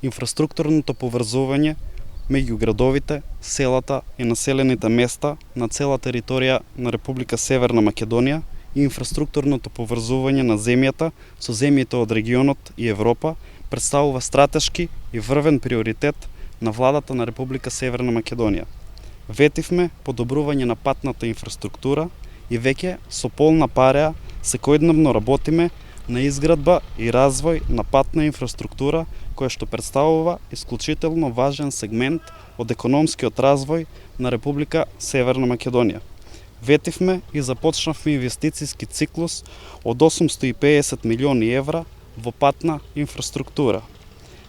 инфраструктурното поврзување меѓу градовите, селата и населените места на цела територија на Република Северна Македонија и инфраструктурното поврзување на земјата со земјите од регионот и Европа представува стратешки и врвен приоритет на владата на Република Северна Македонија. Ветивме подобрување на патната инфраструктура и веќе со полна пареа секојдневно работиме на изградба и развој на патна инфраструктура која што представува исклучително важен сегмент од економскиот развој на Република Северна Македонија. Ветивме и започнавме инвестициски циклус од 850 милиони евра во патна инфраструктура.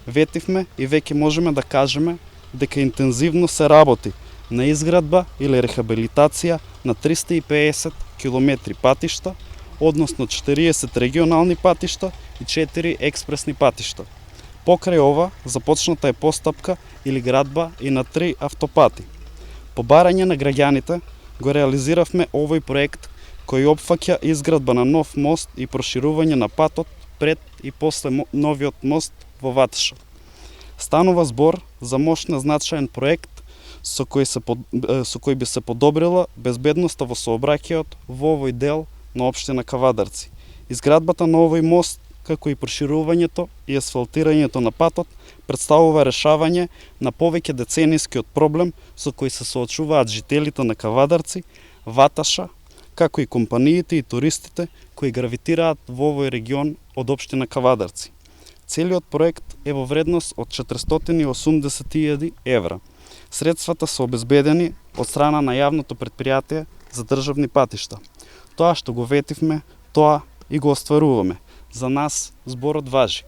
Ветивме и веќе можеме да кажеме дека интензивно се работи на изградба или рехабилитација на 350 километри патишта, односно 40 регионални патишта и 4 експресни патишта. Покрај ова започната е постапка или градба и на 3 автопати. По барање на граѓаните го реализиравме овој проект кој опфаќа изградба на нов мост и проширување на патот пред и после новиот мост во Ваташа. Станува збор за мощен значаен проект со кој би се подобрила безбедноста во сообраќајот во овој дел на општина Кавадарци. Изградбата на овој мост, како и проширувањето и асфалтирањето на патот, представува решавање на повеќе деценискиот проблем со кој се соочуваат жителите на Кавадарци, Ваташа, како и компаниите и туристите кои гравитираат во овој регион од општина Кавадарци. Целиот проект е во вредност од 480.000 евра. Средствата се обезбедени од страна на јавното претпријатие за државни патишта. Тоа што го ветивме, тоа и го остваруваме. За нас зборот важи.